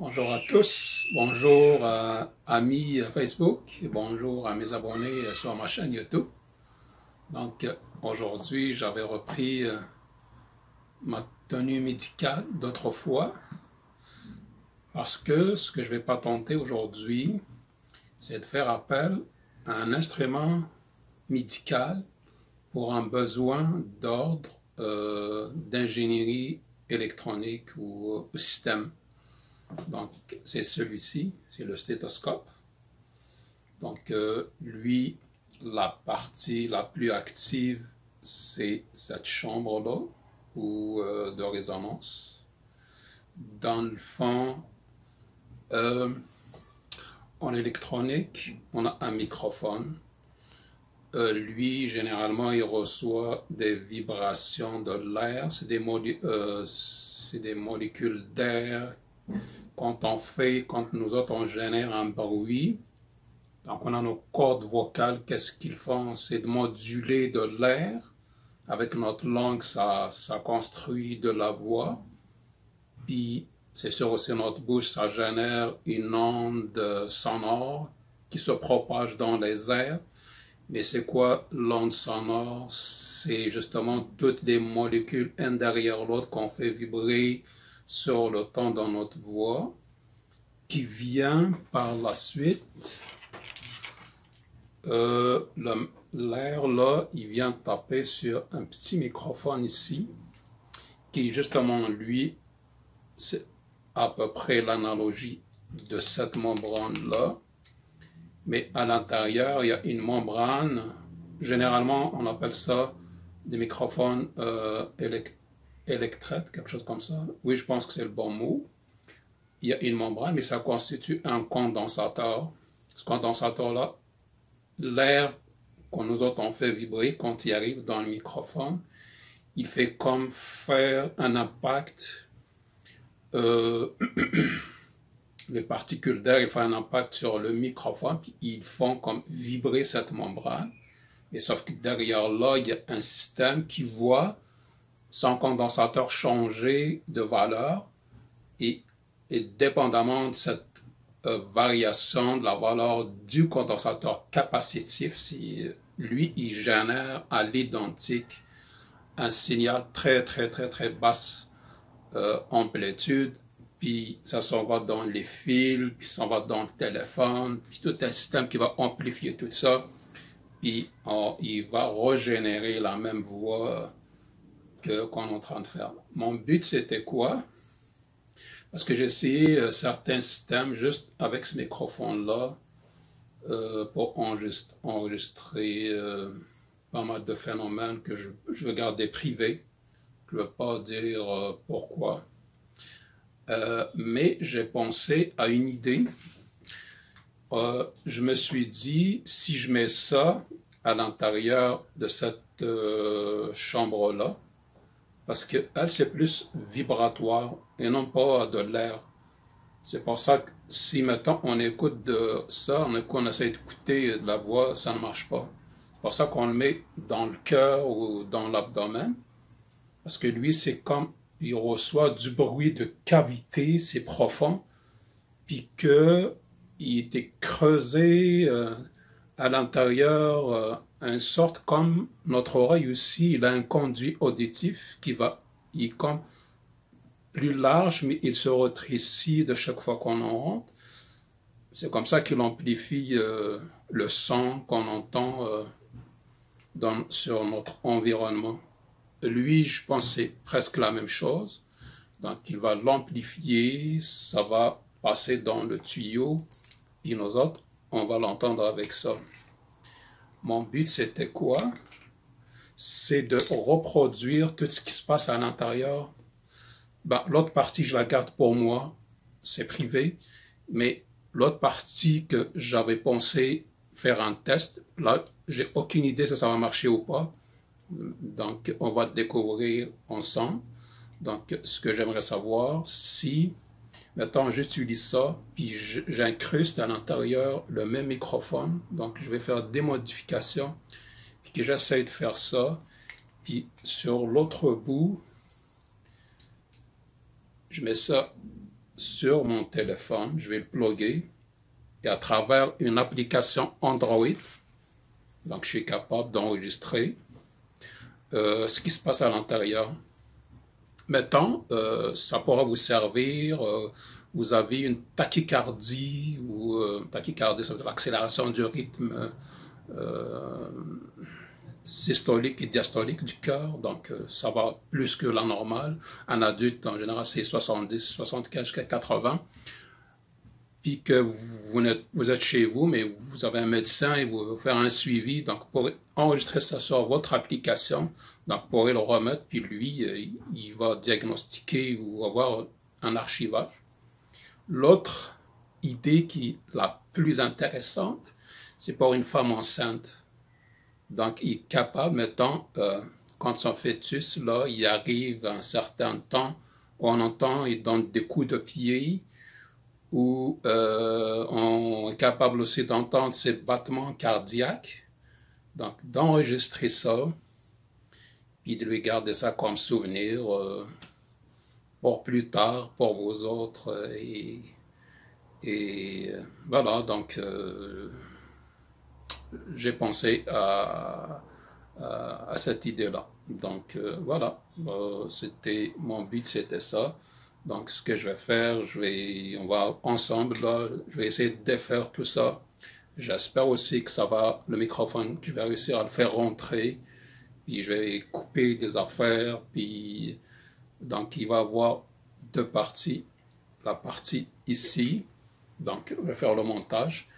Bonjour à tous, bonjour amis Facebook, et bonjour à mes abonnés sur ma chaîne YouTube. Donc aujourd'hui j'avais repris ma tenue médicale d'autrefois parce que ce que je vais pas tenter aujourd'hui c'est de faire appel à un instrument médical pour un besoin d'ordre d'ingénierie électronique ou système. Donc, c'est celui-ci, c'est le stéthoscope. Donc, lui, la partie la plus active, c'est cette chambre-là, ou de résonance. Dans le fond, en électronique, on a un microphone. Lui, généralement, il reçoit des vibrations de l'air. C'est des molécules d'air. Quand nous autres on génère un bruit, donc on a nos cordes vocales, qu'est-ce qu'ils font? C'est de moduler de l'air. Avec notre langue, ça construit de la voix. Puis, c'est sûr aussi notre bouche, ça génère une onde sonore qui se propage dans les airs. Mais c'est quoi l'onde sonore? C'est justement toutes les molécules une derrière l'autre qu'on fait vibrer sur le ton de notre voix, qui vient par la suite, l'air là, il vient taper sur un petit microphone ici, qui justement lui, c'est à peu près l'analogie de cette membrane là, mais à l'intérieur il y a une membrane, généralement on appelle ça des microphones électrètes, quelque chose comme ça. Oui, je pense que c'est le bon mot. Il y a une membrane, mais ça constitue un condensateur. Ce condensateur-là, l'air qu'on nous autres on fait vibrer quand il arrive dans le microphone, il fait comme faire un impact. Les particules d'air, ils font un impact sur le microphone, puis ils font comme vibrer cette membrane. Mais sauf que derrière là, il y a un système qui voit son condensateur changer de valeur et dépendamment de cette variation de la valeur du condensateur capacitif, si lui, il génère à l'identique un signal très basse amplitude, puis ça s'en va dans les fils, puis ça s'en va dans le téléphone, puis tout un système qui va amplifier tout ça, puis il va régénérer la même voix qu'on est en train de faire. Mon but, c'était quoi? Parce que j'ai essayé certains systèmes juste avec ce microphone-là pour enregistrer pas mal de phénomènes que je veux garder privés. Je ne veux pas dire pourquoi. Mais j'ai pensé à une idée. Je me suis dit, si je mets ça à l'intérieur de cette chambre-là, parce qu'elle, c'est plus vibratoire et non pas de l'air. C'est pour ça que si, mettons, on écoute de ça, on essaie d'écouter de la voix, ça ne marche pas. C'est pour ça qu'on le met dans le cœur ou dans l'abdomen, parce que lui, c'est comme, il reçoit du bruit de cavité, c'est profond, puis qu'il était creusé à l'intérieur, une sorte comme notre oreille aussi, il a un conduit auditif il est comme plus large, mais il se rétrécit de chaque fois qu'on en rentre. C'est comme ça qu'il amplifie le son qu'on entend sur notre environnement. Lui, je pense que c'est presque la même chose. Donc, il va l'amplifier, ça va passer dans le tuyau, puis nous autres, on va l'entendre avec ça. Mon but, c'était quoi? C'est de reproduire tout ce qui se passe à l'intérieur. Ben, l'autre partie, je la garde pour moi, c'est privé, mais l'autre partie que j'avais pensé faire un test, là, j'ai aucune idée si ça va marcher ou pas. Donc, on va le découvrir ensemble. Donc, ce que j'aimerais savoir, si, mettons, j'utilise ça, puis j'incruste à l'intérieur le même microphone, donc je vais faire des modifications, puis que j'essaie de faire ça, puis sur l'autre bout, je mets ça sur mon téléphone, je vais le plugger et à travers une application Android, donc je suis capable d'enregistrer ce qui se passe à l'intérieur. Mettons, ça pourra vous servir, vous avez une tachycardie, ou tachycardie, ça veut dire l'accélération du rythme systolique et diastolique du cœur, donc ça va plus que la normale. Un adulte, en général, c'est 70, 75 jusqu'à 80. Puis que vous êtes chez vous, mais vous avez un médecin et vous faire un suivi, donc pour enregistrer ça sur votre application, donc pour le remettre, puis lui, il va diagnostiquer ou avoir un archivage. L'autre idée qui est la plus intéressante, c'est pour une femme enceinte. Donc, il est capable, mettons, quand son fœtus, là, il arrive à un certain temps, on entend, il donne des coups de pied, où on est capable aussi d'entendre ses battements cardiaques, donc d'enregistrer ça, puis de lui garder ça comme souvenir pour plus tard, pour vos autres, et voilà, donc j'ai pensé à cette idée-là. Donc voilà, c'était mon but, c'était ça. Donc ce que je vais faire, on va ensemble là, je vais essayer de défaire tout ça. J'espère aussi que ça va, le microphone, je vais réussir à le faire rentrer. Puis je vais couper des affaires. Puis donc il va y avoir deux parties. La partie ici, donc je vais faire le montage,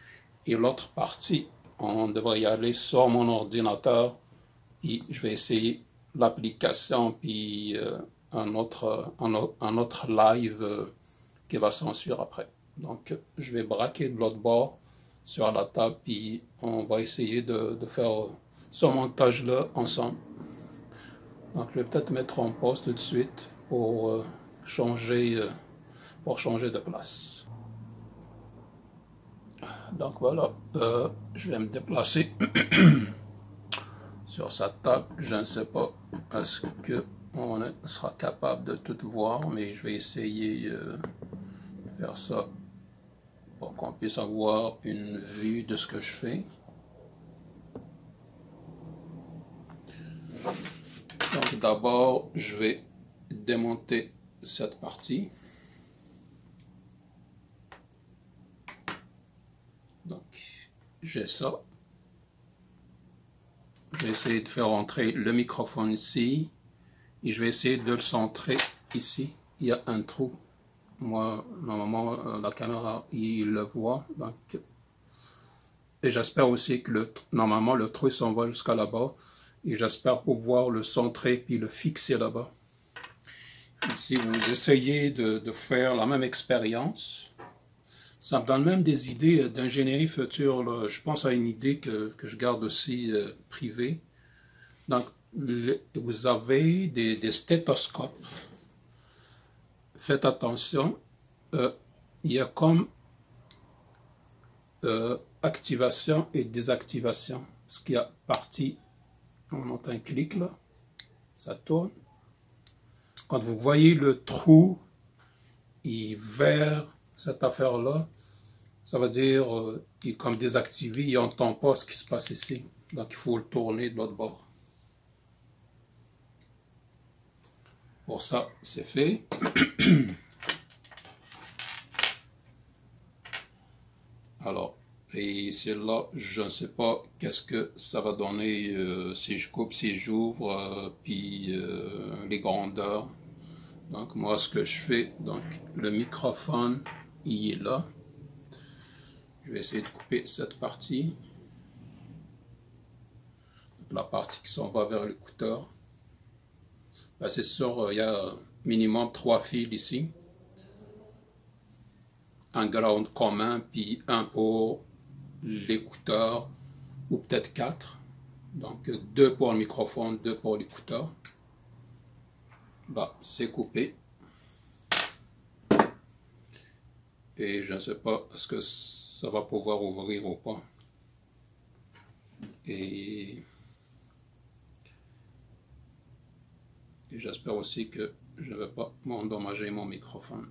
et l'autre partie, on devrait y aller sur mon ordinateur. Puis je vais essayer l'application, puis un autre live qui va s'en suivre après. Donc je vais braquer de l'autre bord sur la table, puis on va essayer de faire ce montage-là ensemble. Donc je vais peut-être mettre en pause tout de suite pour changer de place. Donc voilà, je vais me déplacer sur sa table. Je ne sais pas est-ce qu'on sera capable de tout voir, mais je vais essayer de faire ça pour qu'on puisse avoir une vue de ce que je fais. Donc d'abord, je vais démonter cette partie. Donc j'ai ça. Je vais essayer de faire entrer le microphone ici et je vais essayer de le centrer ici. Il y a un trou. Moi, normalement, la caméra, il le voit. Donc, et j'espère aussi que normalement, le trou s'en va jusqu'à là-bas. Et j'espère pouvoir le centrer puis le fixer là-bas. Ici, vous essayez de faire la même expérience. Ça me donne même des idées d'ingénierie future, là. Je pense à une idée que je garde aussi privée. Donc, vous avez des stéthoscopes. Faites attention, il y a comme activation et désactivation. Ce qui a parti, on entend un clic là, ça tourne. Quand vous voyez le trou vers cette affaire-là, ça veut dire qu'il est comme désactivé, il n'entend pas ce qui se passe ici. Donc il faut le tourner de l'autre bord. Pour ça, c'est fait. Alors, et celle-là, je ne sais pas qu'est-ce que ça va donner si je coupe, si j'ouvre, puis les grandeurs. Donc moi, ce que je fais, donc le microphone, il est là. Je vais essayer de couper cette partie. La partie qui s'en va vers l'écouteur. Ben, c'est sûr, il y a minimum 3 fils ici. Un ground commun, puis un pour l'écouteur, ou peut-être 4. Donc 2 pour le microphone, 2 pour l'écouteur. Bah, c'est coupé. Et je ne sais pas est-ce que ça va pouvoir ouvrir ou pas. Et j'espère aussi que je ne vais pas m'endommager mon microphone.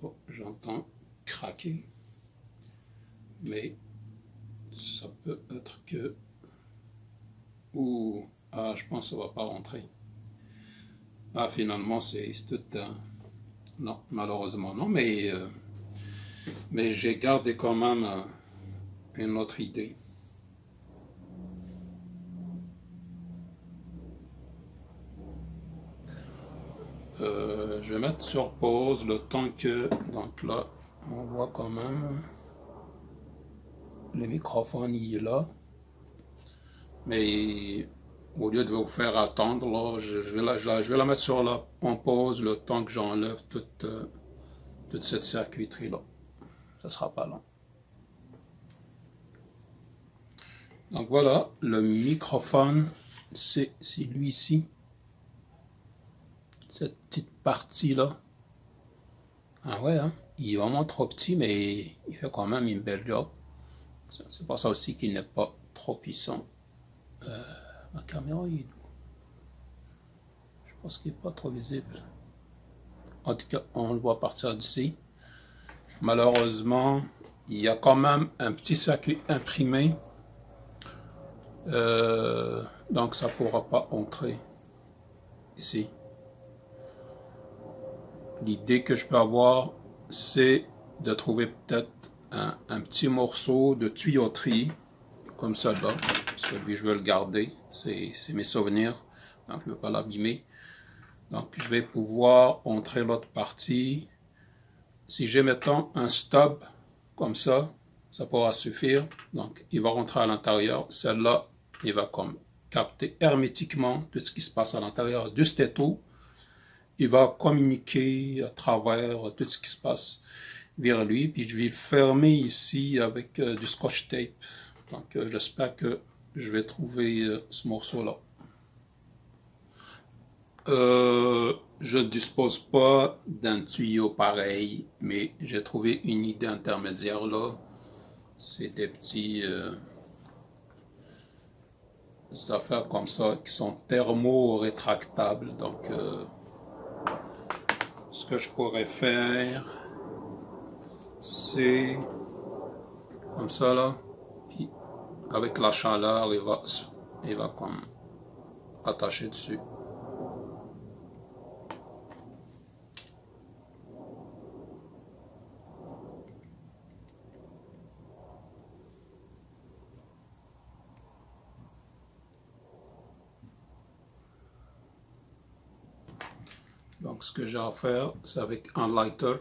Oh, j'entends craquer. Mais ça peut être que... Ouh, ah, je pense que ça va pas rentrer. Ah, finalement, c'est tout... non, malheureusement, non, mais j'ai gardé quand même une autre idée. Je vais mettre sur pause le temps que... Donc là, on voit quand même... Le microphone, il est là. Mais au lieu de vous faire attendre, là, je vais la mettre sur la, en pause le temps que j'enlève toute cette circuiterie-là. Ça sera pas long. Donc voilà, le microphone, c'est lui ici. Cette petite partie-là. Ah ouais, hein? Il est vraiment trop petit, mais il fait quand même une belle job. C'est pour ça aussi qu'il n'est pas trop puissant. Ma caméra, je pense qu'il n'est pas trop visible. En tout cas, on le voit partir d'ici. Malheureusement, il y a quand même un petit circuit imprimé. Donc ça ne pourra pas entrer ici. L'idée que je peux avoir, c'est de trouver peut-être un petit morceau de tuyauterie, comme ça là, parce que lui je veux le garder, c'est mes souvenirs, donc je ne veux pas l'abîmer. Donc je vais pouvoir entrer l'autre partie. Si j'ai mettons un stub comme ça pourra suffire. Donc il va rentrer à l'intérieur, celle-là, il va comme capter hermétiquement tout ce qui se passe à l'intérieur du stéto. Il va communiquer à travers tout ce qui se passe vers lui, puis je vais le fermer ici avec du scotch tape. Donc j'espère que je vais trouver ce morceau-là. Je ne dispose pas d'un tuyau pareil, mais j'ai trouvé une idée intermédiaire là. C'est des petits affaires comme ça qui sont thermo-rétractables. Donc ce que je pourrais faire, c'est comme ça là, puis avec la chaleur, il va comme attacher dessus. Donc ce que j'ai à faire, c'est avec un lighter.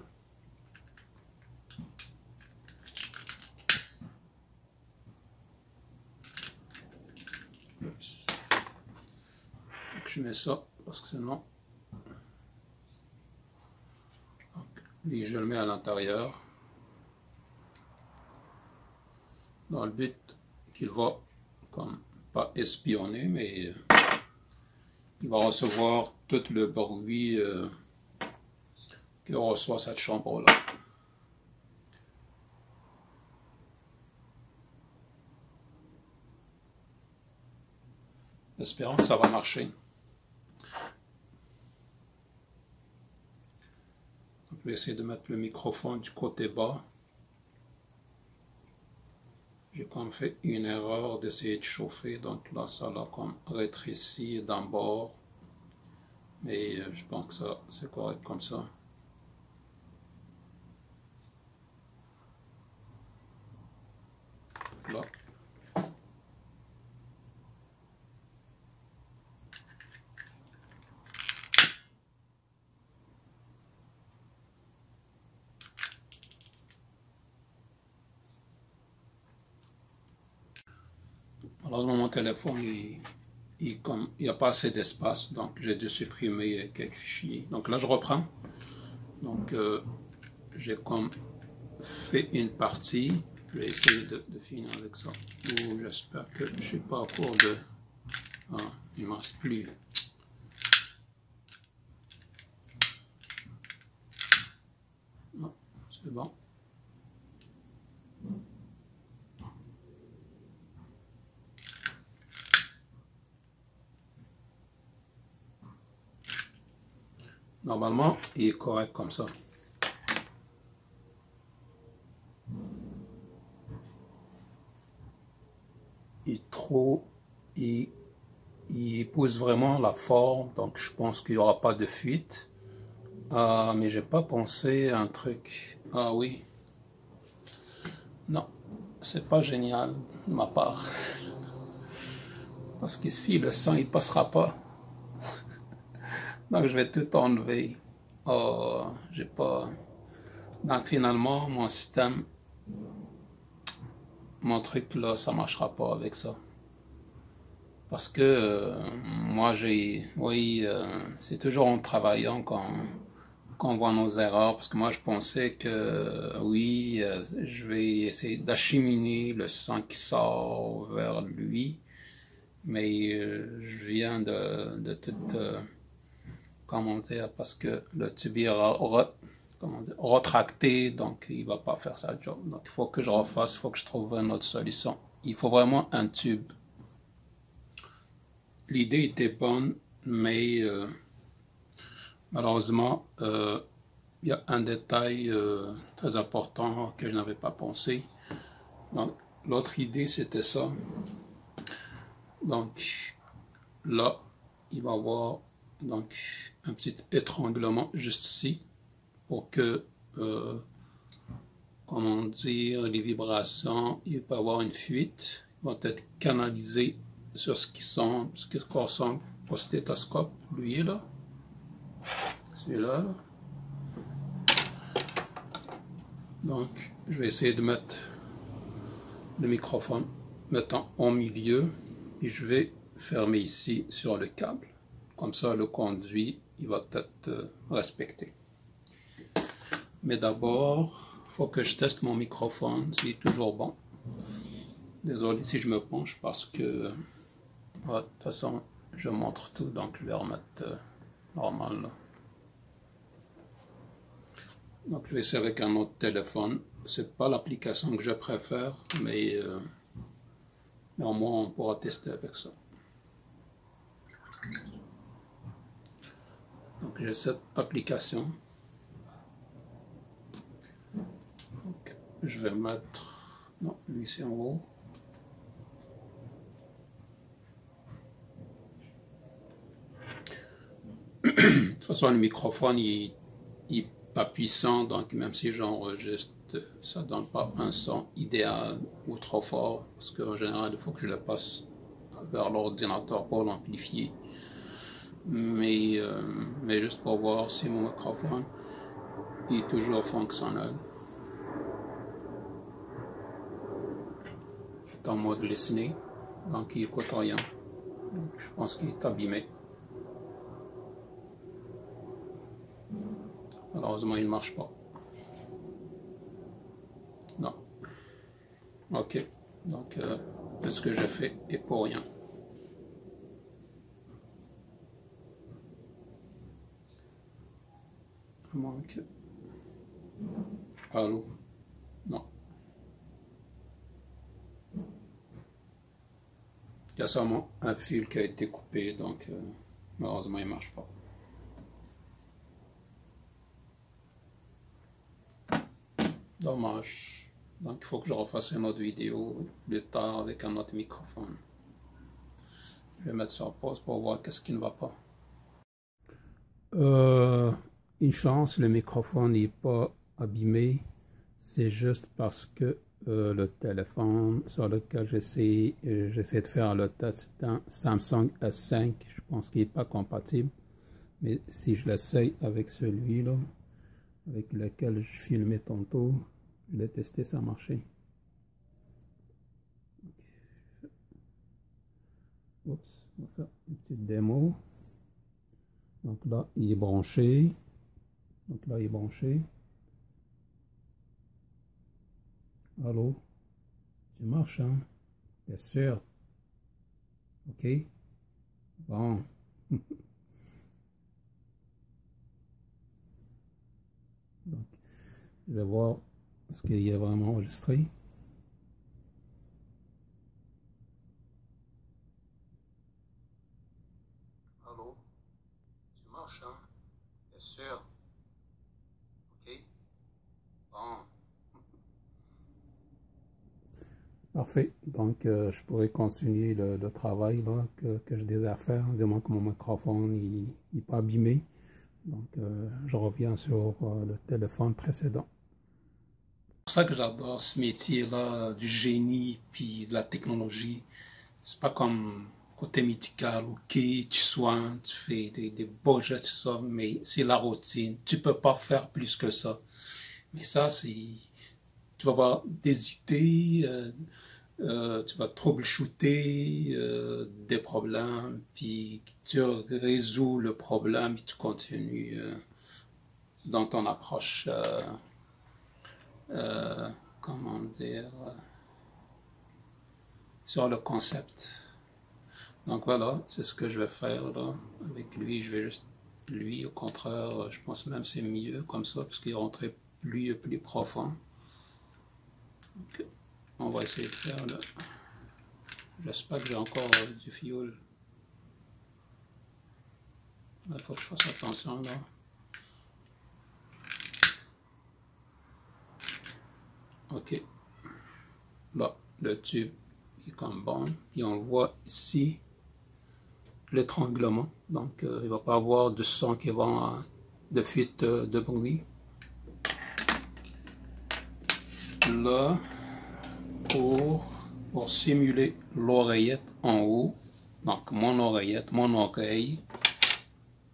Donc, je mets ça parce que sinon, donc, lui je le mets à l'intérieur dans le but qu'il va comme pas espionner, mais il va recevoir tout le bruit que reçoit cette chambre là. Espérons que ça va marcher. Je vais essayer de mettre le microphone du côté bas. J'ai comme fait une erreur d'essayer de chauffer, donc là ça l'a comme rétréci d'un bord. Mais je pense que ça c'est correct comme ça. Là. Malheureusement, mon téléphone, il n'y a pas assez d'espace, donc j'ai dû supprimer quelques fichiers. Donc là, je reprends. Donc, j'ai comme fait une partie. Je vais essayer de finir avec ça. J'espère que je ne suis pas à court de... Ah, il ne me reste plus. Non, c'est bon. Normalement, il est correct comme ça. il, il épouse vraiment la forme, donc je pense qu'il n'y aura pas de fuite. Mais j'ai pas pensé à un truc. Ah oui, non, c'est pas génial de ma part. Parce qu'ici, le sang, il passera pas. Donc je vais tout enlever. Oh, j'ai pas. Donc finalement, mon système, mon truc là, ça marchera pas avec ça. Parce que moi, oui, c'est toujours en travaillant qu'on voit nos erreurs. Parce que moi, je pensais que oui, je vais essayer d'acheminer le sang qui sort vers lui. Mais je viens de tout, comment dire, parce que le tube est comment dire, retracté, donc il va pas faire sa job. Donc il faut que je refasse, il faut que je trouve une autre solution. Il faut vraiment un tube. L'idée était bonne, mais malheureusement, il y a un détail très important que je n'avais pas pensé. Donc, l'autre idée, c'était ça. Donc, là, il va y avoir donc, un petit étranglement juste ici pour que, comment dire, les vibrations, il peut y avoir une fuite, vont être canalisées sur ce qui ressemble au stéthoscope, lui là, celui-là. Là. Donc, je vais essayer de mettre le microphone mettant en milieu et je vais fermer ici sur le câble. Comme ça, le conduit, il va être respecté. Mais d'abord, il faut que je teste mon microphone, s'il est toujours bon. Désolé si je me penche parce que, de toute façon, je montre tout, donc je vais remettre normal là. Donc je vais essayer avec un autre téléphone. C'est pas l'application que je préfère, mais au moins on pourra tester avec ça. Donc j'ai cette application. Donc, je vais mettre... Non, lui c'est en haut. De toute façon le microphone il est pas puissant, donc même si j'enregistre, ça donne pas un son idéal ou trop fort, parce qu'en général il faut que je le passe vers l'ordinateur pour l'amplifier. Mais juste pour voir si mon microphone est toujours fonctionnel. Il est en mode listening, donc il écoute rien. Donc, je pense qu'il est abîmé. Malheureusement, il ne marche pas. Non. Ok. Donc, tout ce que j'ai fait est pour rien. Donc, allô? Non. Il y a seulement un fil qui a été coupé, donc malheureusement, il ne marche pas. Dommage. Donc, il faut que je refasse une autre vidéo plus tard avec un autre microphone. Je vais mettre sur pause pour voir qu'est-ce qui ne va pas. Une chance, le microphone n'est pas abîmé. C'est juste parce que le téléphone sur lequel j'essaie de faire le test, c'est un Samsung S5. Je pense qu'il n'est pas compatible. Mais si je l'essaye avec celui-là, avec lequel je filmais tantôt, je l'ai testé, ça a marché. Oups, on va faire une petite démo. Donc là, il est branché. Donc là, il est branché. Allô? Tu marches, hein? Bien sûr. Ok? Bon. Donc, je vais voir ce qu'il est vraiment enregistré. Allô? Tu marches, hein? Bien sûr. Ok? Bon. Parfait. parfait. Donc, je pourrais continuer le travail là, que je désire faire, du moins que mon microphone n'est pas abîmé. Donc, je reviens sur le téléphone précédent. C'est pour ça que j'adore ce métier-là, du génie puis de la technologie. C'est pas comme côté médical, ok, tu soignes, tu fais des beaux gestes, tout ça, mais c'est la routine. Tu peux pas faire plus que ça. Mais ça, c'est... Tu vas avoir des idées, tu vas troubleshooter des problèmes, puis tu résous le problème et tu continues dans ton approche, comment dire, sur le concept. Donc voilà, c'est ce que je vais faire là avec lui. Je vais juste, lui, au contraire, je pense même c'est mieux comme ça, parce qu'il est rentré plus profond. Donc, on va essayer de faire là. J'espère que j'ai encore du fioul. Il faut que je fasse attention là. Ok. Là, le tube est comme bon. Et on voit ici l'étranglement. Donc, il ne va pas avoir de son qui va de fuite de bruit. Là, pour simuler l'oreillette en haut, donc mon oreillette, mon oreille,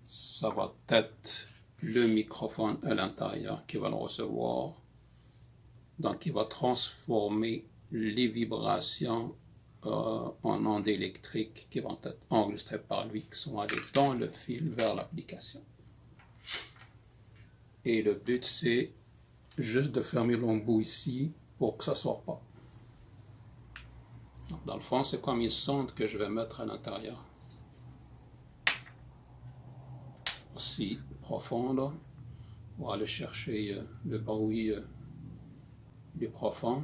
ça va être le microphone à l'intérieur qui va le recevoir. Donc, il va transformer les vibrations en ondes électriques qui vont être enregistrées par lui, qui sont allées dans le fil vers l'application. Et le but, c'est juste de fermer l'embout ici pour que ça ne sorte pas. Donc, dans le fond, c'est comme une sonde que je vais mettre à l'intérieur. Aussi profond, là. On va aller chercher le bruit plus profond.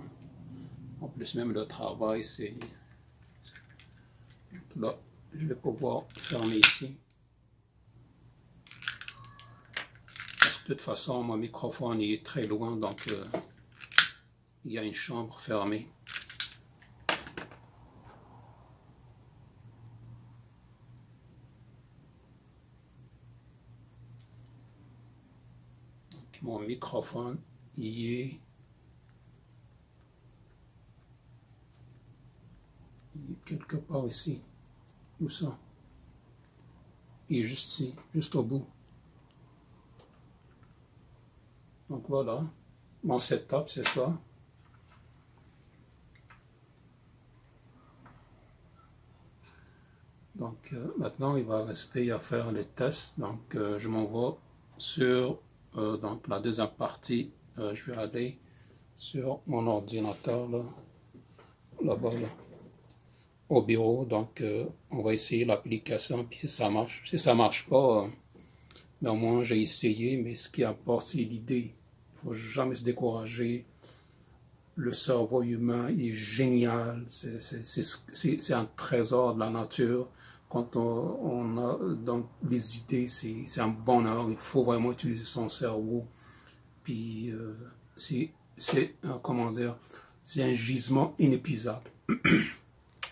En plus, même le travail, c'est... Là, je vais pouvoir fermer ici. Parce que de toute façon, mon microphone est très loin, donc il y a une chambre fermée. Donc, mon microphone, il est quelque part ici. Où ça? Il est juste ici, juste au bout. Donc voilà, mon setup, c'est ça. Donc maintenant, il va rester à faire les tests. Donc je m'en vais sur donc, la deuxième partie. Je vais aller sur mon ordinateur là-bas, là, au bureau. Donc on va essayer l'application, puis si ça marche. Si ça marche pas, mais au moins j'ai essayé, mais ce qui importe, c'est l'idée. Il ne faut jamais se décourager. Le cerveau humain est génial. C'est un trésor de la nature. Quand on a donc les idées, c'est un bonheur. Il faut vraiment utiliser son cerveau. Puis comment dire, c'est un gisement inépuisable.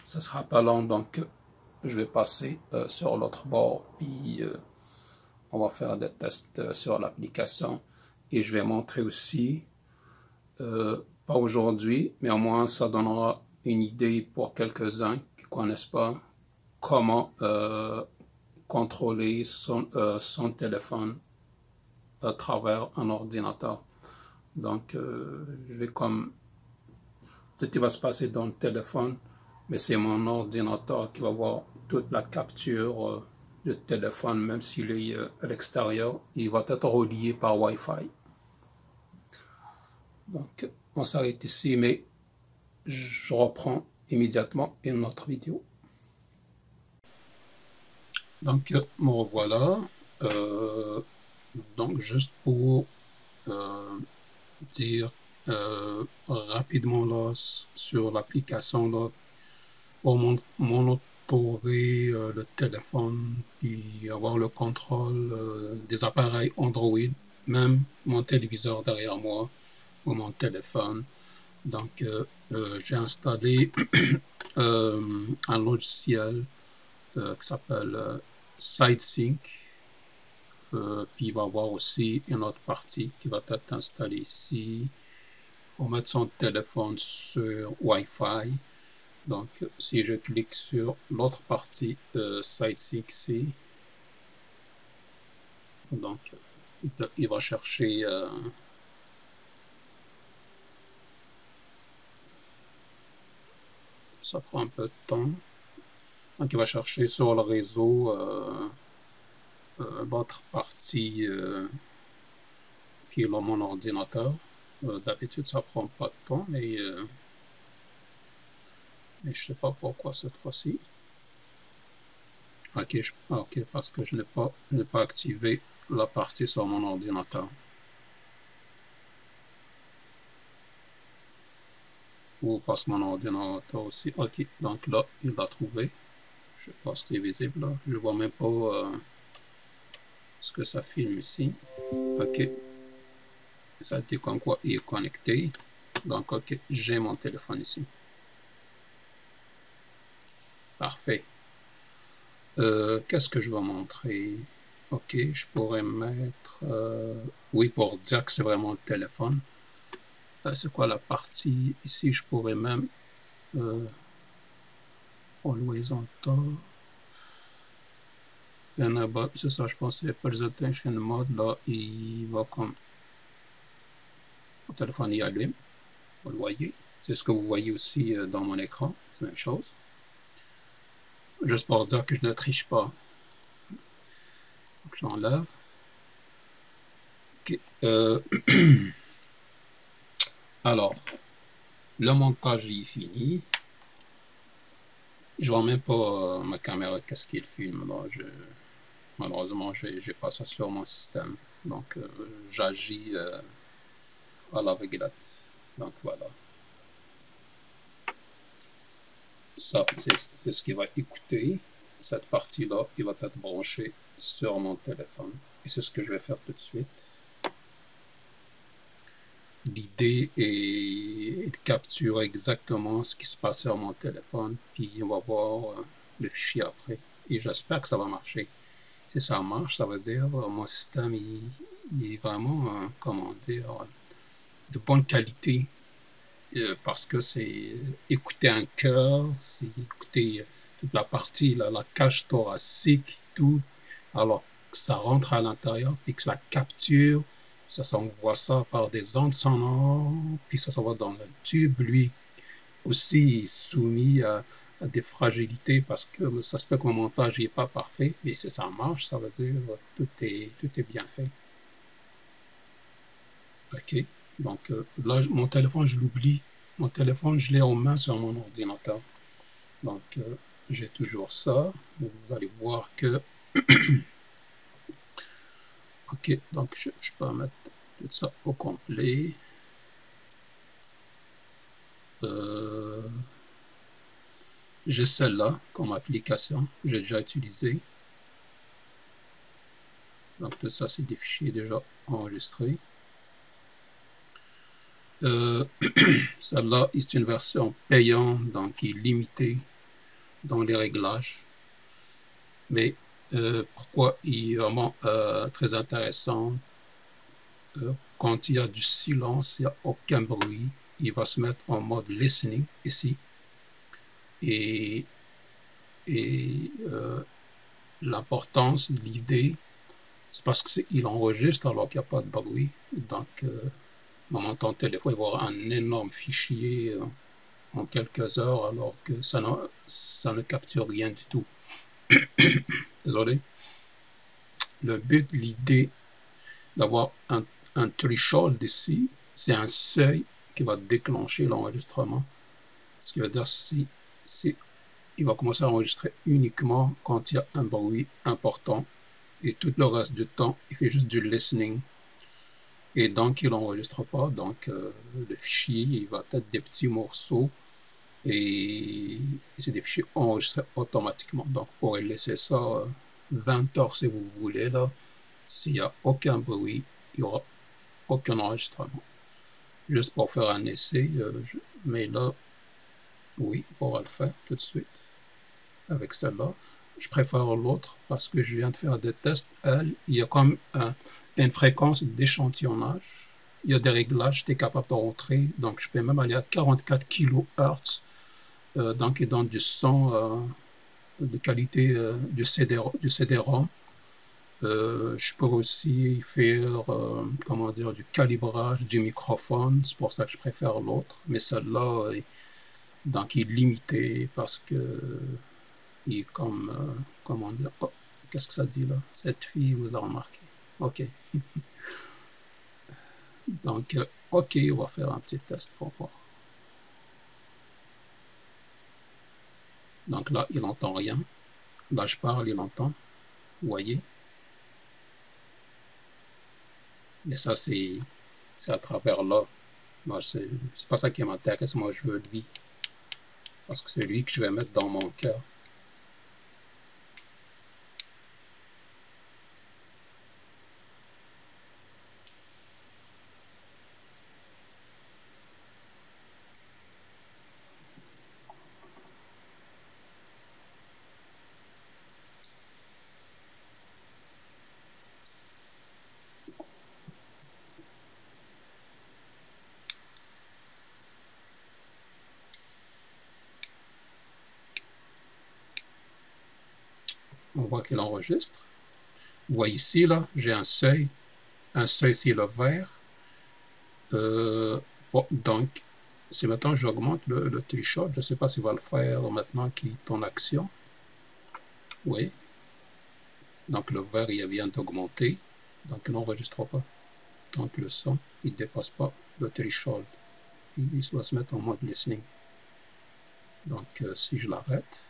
Ça sera pas long, donc je vais passer sur l'autre bord. Puis on va faire des tests sur l'application. Et je vais montrer aussi, pas aujourd'hui, mais au moins ça donnera une idée pour quelques-uns qui ne connaissent pas comment contrôler son téléphone à travers un ordinateur. Donc, je vais comme... Tout va se passer dans le téléphone, mais c'est mon ordinateur qui va voir toute la capture du téléphone, même s'il est à l'extérieur. Il va être relié par Wi-Fi. Donc, on s'arrête ici, mais je reprends immédiatement une autre vidéo. Donc, me revoilà. Donc, juste pour dire rapidement là, sur l'application, là, pour monitorer le téléphone et avoir le contrôle des appareils Android, même mon téléviseur derrière moi ou mon téléphone. Donc, j'ai installé un logiciel qui s'appelle SideSync. Puis il va y avoir aussi une autre partie qui va être installée ici. Il faut mettre son téléphone sur Wi-Fi. Donc, si je clique sur l'autre partie SideSync ici, donc il va chercher ça prend un peu de temps. Donc, il va chercher sur le réseau l'autre partie qui est là, mon ordinateur. D'habitude, ça prend pas de temps, mais je sais pas pourquoi cette fois-ci. Ok, parce que je n'ai pas activé la partie sur mon ordinateur. Ou parce que mon ordinateur aussi. Ok, donc là, il l'a trouvé. Je sais pas si c'est visible là. Je vois même pas ce que ça filme ici. Ok. Ça dit comme quoi il est connecté. Donc, ok, j'ai mon téléphone ici. Parfait. Qu'est-ce que je vais montrer? Ok, je pourrais mettre... oui, pour dire que c'est vraiment le téléphone. C'est quoi la partie? Ici, je pourrais même... always on top. C'est ça, je pense que c'est Presentation Mode. Là, il va comme... Le téléphone y allume. Vous le voyez. C'est ce que vous voyez aussi dans mon écran. C'est la même chose. Juste pour dire que je ne triche pas. Donc, j'enlève. Ok. Alors, le montage est fini. Je vois même pas ma caméra, qu'est-ce qu'il filme. Là. Malheureusement, j'ai pas ça sur mon système. Donc, j'agis à l'aveuglette. Donc, voilà. Ça, c'est ce qui va écouter. Cette partie-là, il va être branché sur mon téléphone. Et c'est ce que je vais faire tout de suite. L'idée est de capturer exactement ce qui se passe sur mon téléphone, puis on va voir le fichier après. Et j'espère que ça va marcher. Si ça marche, ça veut dire mon système il est vraiment, comment dire, de bonne qualité. Parce que c'est écouter un cœur, c'est écouter toute la partie, la cage thoracique, tout, alors que ça rentre à l'intérieur, puis que ça capture, ça s'envoie ça par des ondes sonores, puis ça s'envoie dans le tube, lui aussi soumis à des fragilités, parce que ça se peut que mon montage n'est pas parfait, mais si ça marche, ça veut dire que tout est bien fait. Ok, donc là, mon téléphone, je l'oublie. Mon téléphone, je l'ai en main sur mon ordinateur. Donc, j'ai toujours ça. Vous allez voir que... ok, donc je peux mettre tout ça au complet. J'ai celle-là comme application que j'ai déjà utilisée. Donc, tout ça, c'est des fichiers déjà enregistrés. Celle-là est une version payante, donc qui est limitée dans les réglages. Mais pourquoi il est vraiment très intéressant? Quand il y a du silence, il n'y a aucun bruit, il va se mettre en mode listening ici. Et l'importance, l'idée, c'est parce qu'il enregistre alors qu'il n'y a pas de bruit. Donc, dans ton téléphone, il va avoir un énorme fichier en quelques heures alors que ça ne capture rien du tout. Désolé. Le but, l'idée d'avoir un threshold ici, c'est un seuil qui va déclencher l'enregistrement. Ce qui veut dire si il va commencer à enregistrer uniquement quand il y a un bruit important et tout le reste du temps, il fait juste du listening. Et donc, il n'enregistre pas. Donc, le fichier, il va être des petits morceaux et c'est des fichiers enregistrés automatiquement. Donc, vous pourrez laisser ça 20 heures si vous voulez. Là, s'il n'y a aucun bruit, il n'y aura aucun enregistrement. juste pour faire un essai, mais là, oui, on va le faire tout de suite avec celle-là. Je préfère l'autre parce que je viens de faire des tests. Elle, il y a comme une fréquence d'échantillonnage. Il y a des réglages, tu es capable de rentrer. Donc, je peux même aller à 44 kHz. Donc, il donne du son de qualité du CD-ROM. Je peux aussi faire, comment dire, du calibrage du microphone. C'est pour ça que je préfère l'autre. Mais celle-là, donc, il est limité parce que il est comme, comment dire, oh, qu'est-ce que ça dit là? Cette fille vous a remarqué. OK. Donc, OK, on va faire un petit test pour voir. Donc là, il n'entend rien. Là, je parle, il entend. Vous voyez? Et ça, c'est à travers là. Moi, c'est pas ça qui m'intéresse. Moi, je veux lui. Parce que c'est lui que je vais mettre dans mon cœur. On voit qu'il enregistre. Vous voyez ici, là, j'ai un seuil. Un seuil, c'est le vert. Bon, donc, si maintenant j'augmente le threshold, je ne sais pas s'il va le faire maintenant qu'il est en action. Oui. Donc, le vert, il vient d'augmenter. Donc, il n'enregistre pas. Donc, le son, il ne dépasse pas le threshold. Il doit se mettre en mode listening. Donc, si je l'arrête.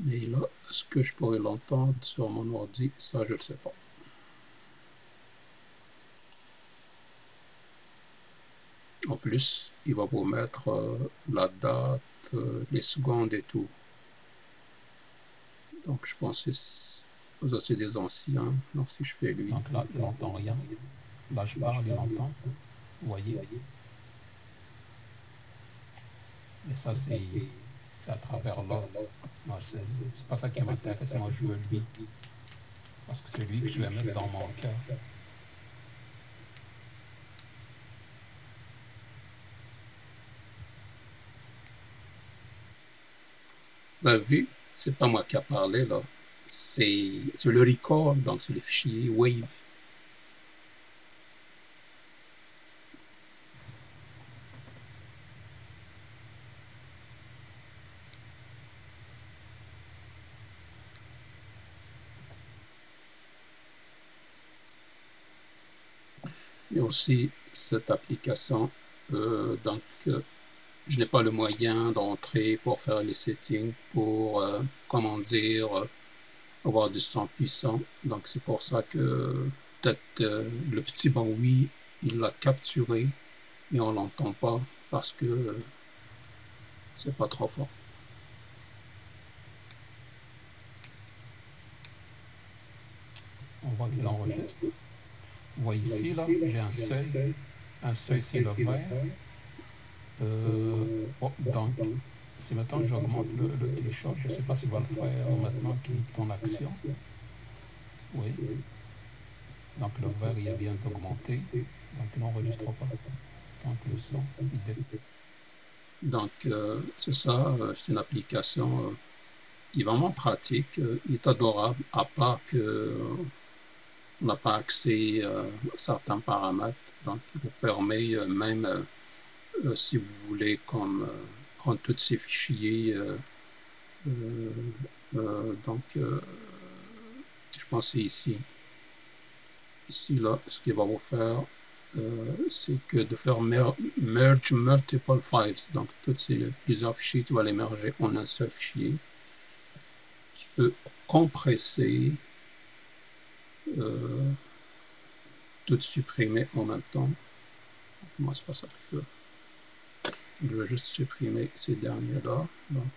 Mais là, est-ce que je pourrais l'entendre sur mon ordi? Ça, je ne le sais pas. En plus, il va vous mettre la date, les secondes et tout. Donc, je pense que c'est des anciens. Donc, si je fais lui. Donc là, il n'entend rien. Là, je parle, il entend. Vous voyez? Et ça, c'est à travers là. C'est pas ça qui m'intéresse. Moi, je veux lui. Parce que c'est lui que je vais mettre dans mon cœur. Vous avez vu? C'est pas moi qui a parlé, là. C'est le record, donc c'est le fichier Wave. Il y a aussi cette application, donc je n'ai pas le moyen d'entrer pour faire les settings, pour, comment dire, avoir du son puissant. Donc c'est pour ça que peut-être le petit bruit, il l'a capturé, mais on l'entend pas parce que c'est pas trop fort. On voit qu'il enregistre. Vous voyez ici, là, j'ai un seuil c'est le vert. Oh, donc, si maintenant j'augmente le threshold, je ne sais pas s'il va le faire maintenant qu'il est en action. Oui. Donc le vert, il vient d'augmenter. Donc il n'enregistre pas. Donc le son, donc c'est ça, c'est une application qui est vraiment pratique, il est adorable, à part que on n'a pas accès à certains paramètres. Donc il vous permet même si vous voulez comme prendre tous ces fichiers donc je pense que c'est ici là ce qu'il va vous faire c'est que de faire merge multiple files, donc tous ces plusieurs fichiers tu vas les merger en un seul fichier. Tu peux compresser, tout supprimer en même temps. Moi c'est pas ça que je veux. Je vais juste supprimer ces derniers là. Donc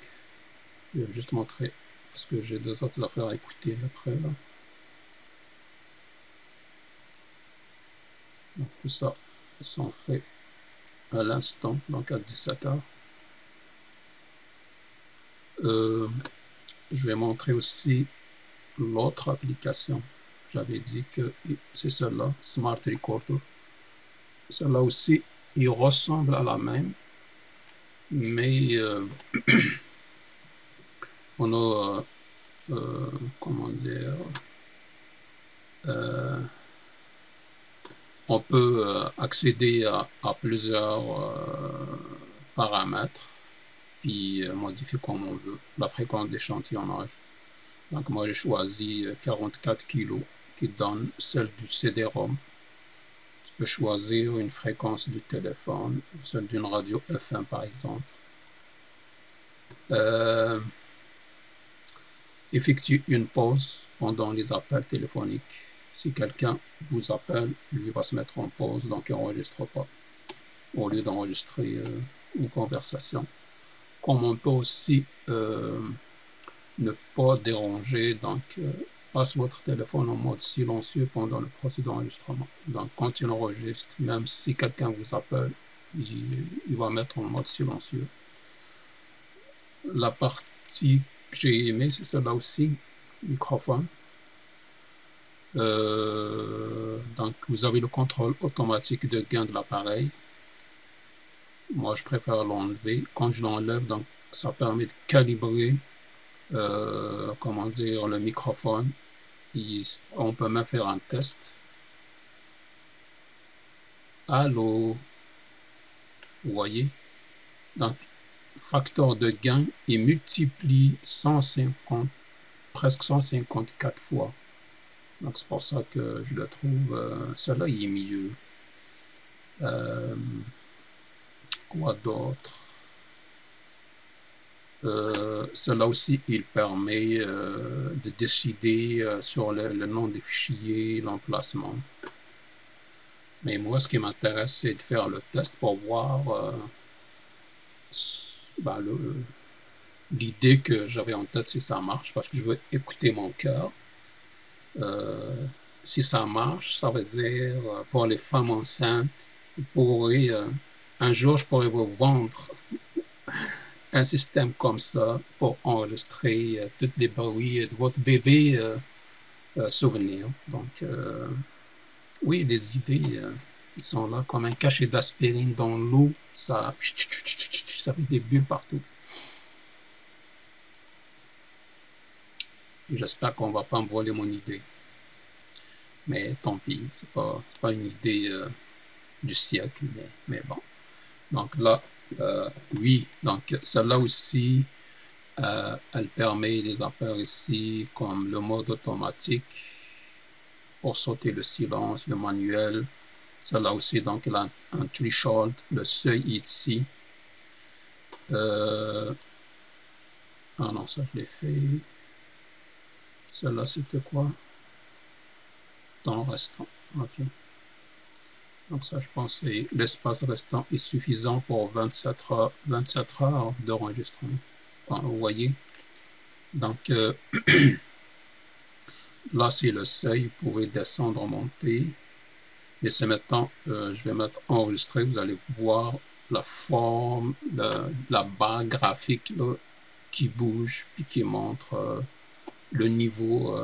je vais juste montrer parce que j'ai deux autres affaires à écouter après là. Donc, tout ça sont faits à l'instant, donc à 17h. Je vais montrer aussi l'autre application. J'avais dit que c'est celle-là, Smart Recorder. Celle-là aussi, il ressemble à la même, mais on a, comment dire, on peut accéder à plusieurs paramètres, puis modifier comme on veut la fréquence d'échantillonnage. Donc moi j'ai choisi 44 kg qui donne celle du CD-ROM. Tu peux choisir une fréquence du téléphone, celle d'une radio FM par exemple. Effectue une pause pendant les appels téléphoniques. Si quelqu'un vous appelle, lui va se mettre en pause, donc il n'enregistre pas, au lieu d'enregistrer une conversation. Comme on peut aussi ne pas déranger, donc passe votre téléphone en mode silencieux pendant le processus d'enregistrement. Donc quand il enregistre, même si quelqu'un vous appelle, il va mettre en mode silencieux. La partie que j'ai aimée, c'est celle-là aussi, microphone. Donc vous avez le contrôle automatique de gain de l'appareil. Moi je préfère l'enlever. Quand je l'enlève, donc ça permet de calibrer comment dire, le microphone. On peut même faire un test. Allô, vous voyez? Donc facteur de gain, il multiplie 150, presque 154 fois. Donc c'est pour ça que je le trouve, celui-là il est mieux. Quoi d'autre? Cela aussi, il permet de décider sur le nom des fichiers, l'emplacement. Mais moi, ce qui m'intéresse, c'est de faire le test pour voir l'idée que j'avais en tête si ça marche, parce que je veux écouter mon cœur. Si ça marche, ça veut dire pour les femmes enceintes, un jour, je pourrais vous vendre un système comme ça pour enregistrer tous les bruits de votre bébé souvenir. Donc, oui, les idées ils sont là comme un cachet d'aspirine dans l'eau, ça fait des bulles partout. J'espère qu'on ne va pas me voler mon idée. Mais tant pis, c'est pas une idée du siècle, mais bon. Donc là, oui, donc celle-là aussi, elle permet des affaires ici comme le mode automatique pour sauter le silence, le manuel. Celle-là aussi, donc elle a un threshold, le seuil ici. Ah non, ça je l'ai fait. Celle-là c'était quoi? Temps restant, ok. Donc ça je pense que l'espace restant est suffisant pour 27 heures d'enregistrement. Vous voyez? Donc là c'est le seuil, vous pouvez descendre, monter. Et c'est maintenant, je vais mettre enregistrer, vous allez voir la forme de la barre graphique là, qui bouge, puis qui montre le niveau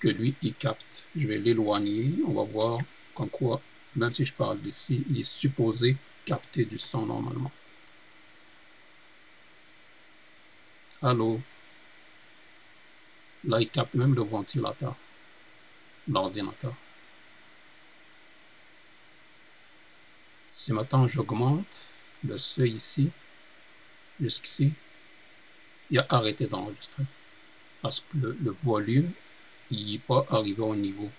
que lui, il capte. Je vais l'éloigner, on va voir comme quoi, même si je parle d'ici, il est supposé capter du son normalement. Allô? Là, il capte même le ventilateur, l'ordinateur. Si maintenant j'augmente le seuil ici, jusqu'ici, il a arrêté d'enregistrer. Parce que le volume, il n'est pas arrivé au niveau.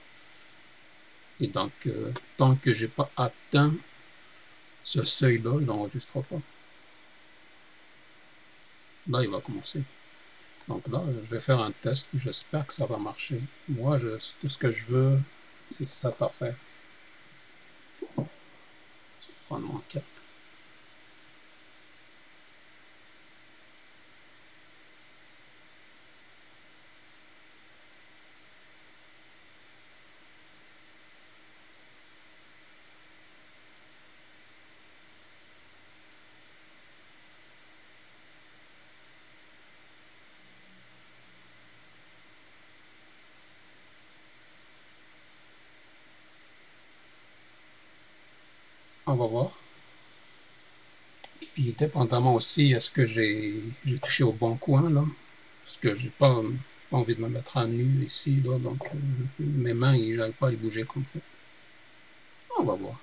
Et donc, tant que je n'ai pas atteint ce seuil-là, il n'enregistre pas. Là, il va commencer. Donc là, je vais faire un test. J'espère que ça va marcher. Moi, tout ce que je veux, c'est cette affaire. Je vais prendre mon cap. va voir. Puis dépendamment aussi, est-ce que j'ai touché au bon coin là? Parce que j'ai pas envie de me mettre à nu ici, là, donc mes mains, j'arrive pas à les bouger comme ça. On va voir.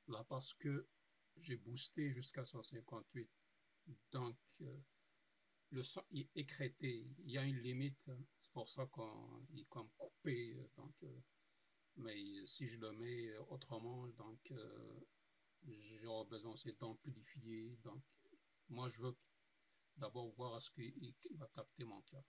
Là, parce que j'ai boosté jusqu'à 158, donc le son est écrété. Il y a une limite, hein. C'est pour ça qu'il est comme coupé. Donc, mais si je le mets autrement, donc j'aurai besoin de ces d'amplifier. Donc, moi, je veux d'abord voir est-ce qu'il va capter mon cœur.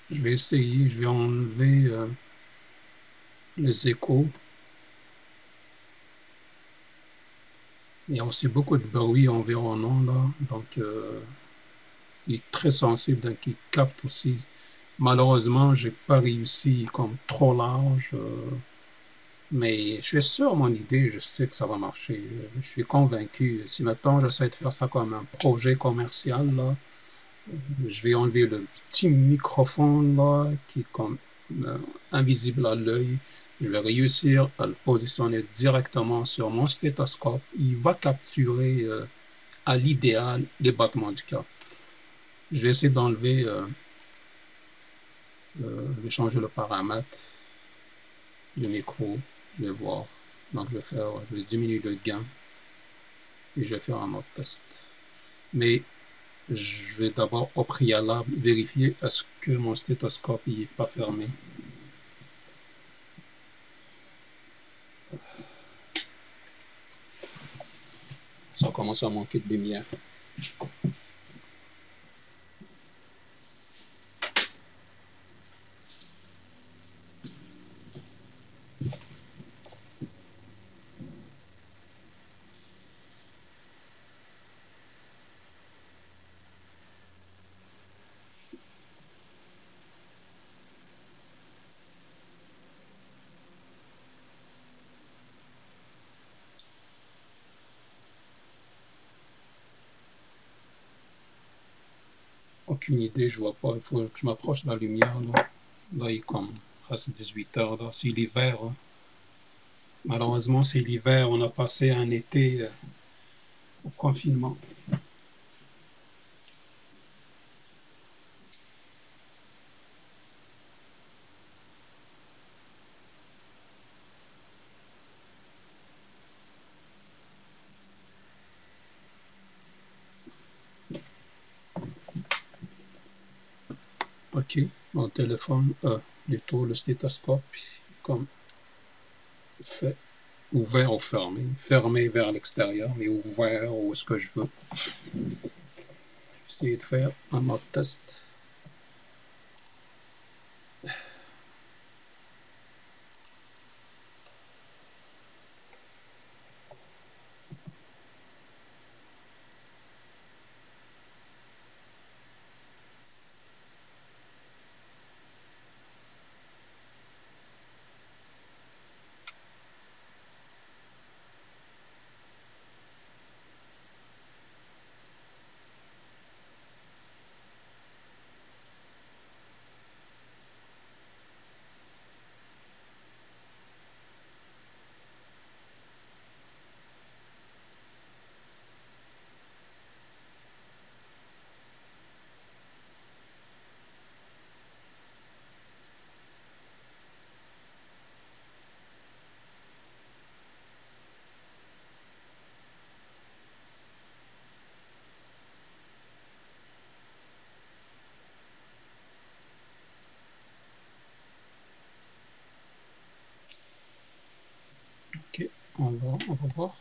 Je vais essayer, je vais enlever les échos. Il y a aussi beaucoup de bruit environnant là, donc il est très sensible, donc il capte aussi. Malheureusement, j'ai pas réussi comme trop large, mais je suis sûr mon idée, je sais que ça va marcher. Je suis convaincu. Si maintenant j'essaie de faire ça comme un projet commercial là, je vais enlever le petit microphone là qui est comme invisible à l'œil. Je vais réussir à le positionner directement sur mon stéthoscope. Il va capturer à l'idéal les battements du cœur. Je vais essayer d'enlever, je vais changer le paramètre du micro. Je vais voir. Donc je vais diminuer le gain et je vais faire un mode test. Mais je vais d'abord au préalable vérifier est-ce que mon stéthoscope n'est pas fermé. Ça commence à manquer de lumière. Aucune idée, je vois pas. Il faut que je m'approche de la lumière. Là, il est comme presque 18 heures. C'est l'hiver. Hein. Malheureusement, c'est l'hiver. On a passé un été au confinement. Ok, mon téléphone, plutôt le stéthoscope, comme fait ouvert ou fermé. Fermé vers l'extérieur, mais ouvert où est-ce que je veux. Essayer de faire un mode test. On va voir.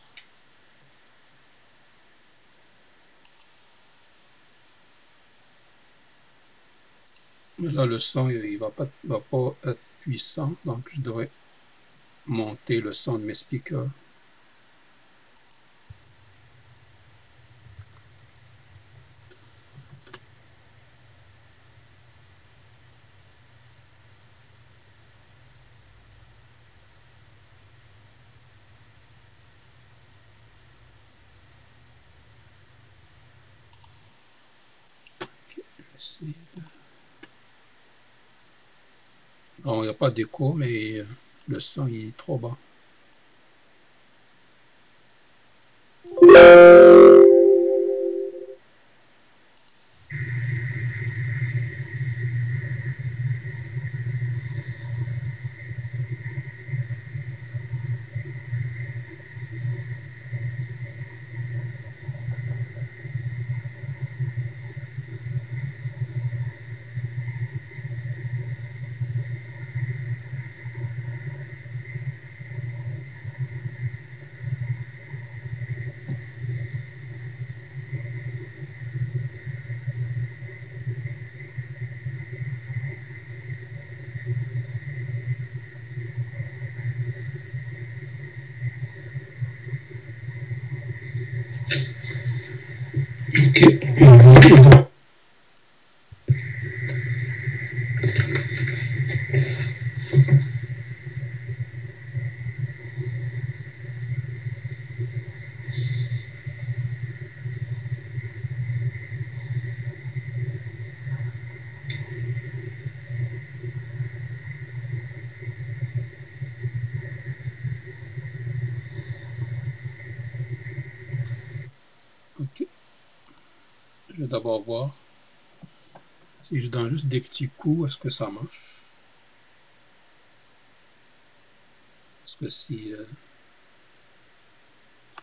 Mais là, le son, il va pas être puissant, donc je devrais monter le son de mes speakers. Bon, il n'y a pas d'écho, mais le son il est trop bas. Ok. Ok. Je vais d'abord voir si je donne juste des petits coups, est-ce que ça marche? Parce que si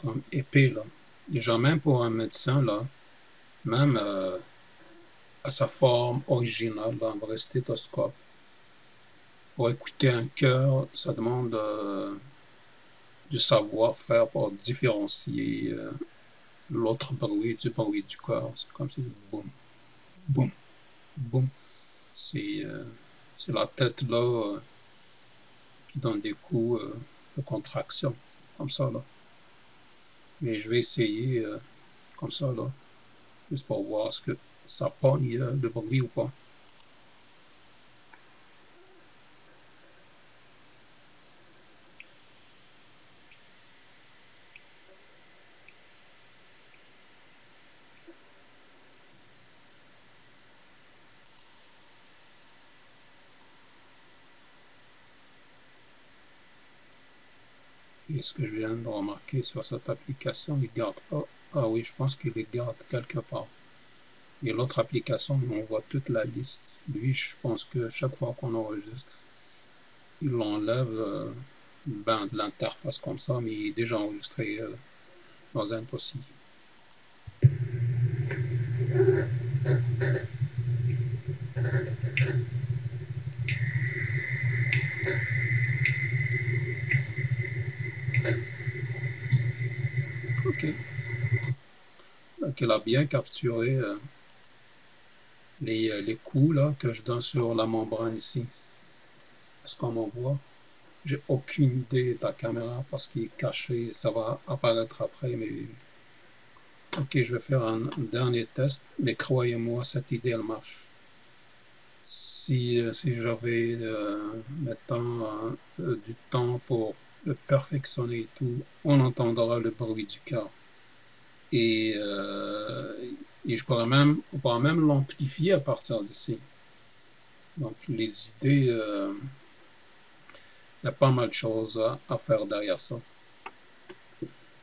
comme épais là, déjà même pour un médecin là, même à sa forme originale, un vrai stéthoscope, pour écouter un cœur, ça demande du savoir-faire pour différencier l'autre bruit du bruit du corps. C'est comme si boum, boum, boum. C'est la tête là qui donne des coups de contraction, comme ça là. Mais je vais essayer comme ça là, juste pour voir ce que ça pogne de bruit ou pas. Et ce que je viens de remarquer sur cette application, il garde pas. Ah oui, je pense qu'il les garde quelque part. Et l'autre application, on voit toute la liste. Lui, je pense que chaque fois qu'on enregistre, il l'enlève de l'interface comme ça, mais il est déjà enregistré dans un dossier. Ok. Donc, il a bien capturé les coups là, que je donne sur la membrane ici. Est-ce qu'on en voit? J'ai aucune idée de la caméra parce qu'il est caché. Ça va apparaître après, mais ok, je vais faire un dernier test, mais croyez-moi, cette idée, elle marche. Si j'avais, mettons, du temps pour le perfectionner et tout, on entendra le bruit du cœur. Et, et on pourra même l'amplifier à partir d'ici. Donc, les idées, il y a pas mal de choses à faire derrière ça.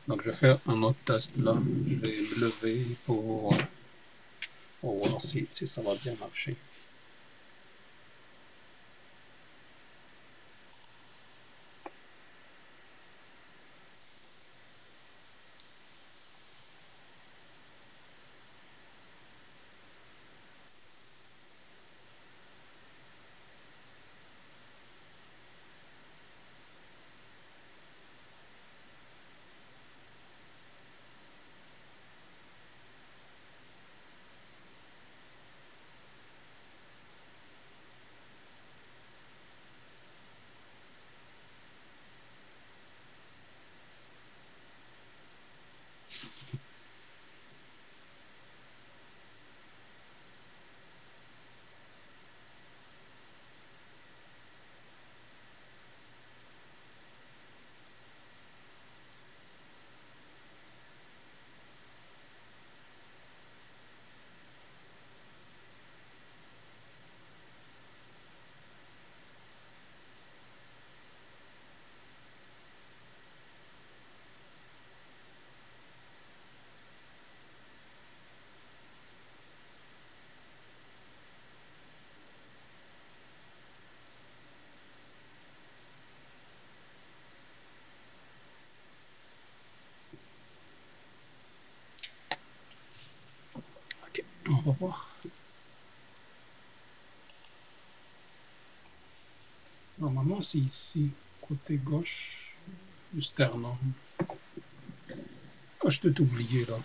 Donc, je vais faire un autre test là. Je vais me lever pour voir si ça va bien marcher. On va voir. Normalement, c'est ici, côté gauche, du sternum. Ah, je t'ai oublié là.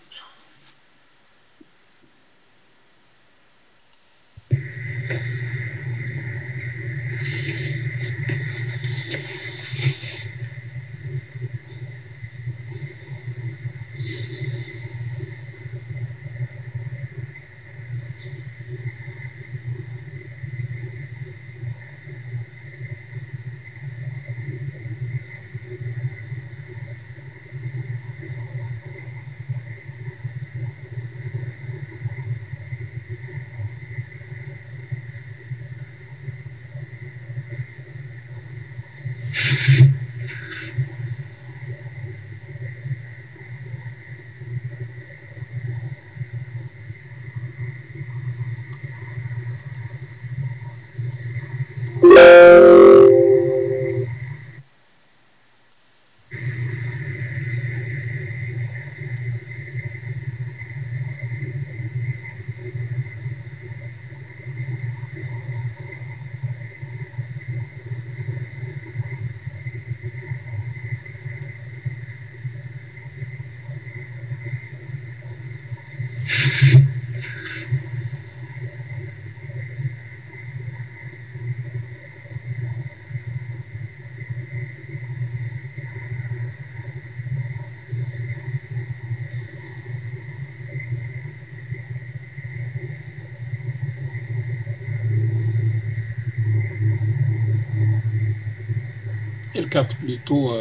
Il capte plutôt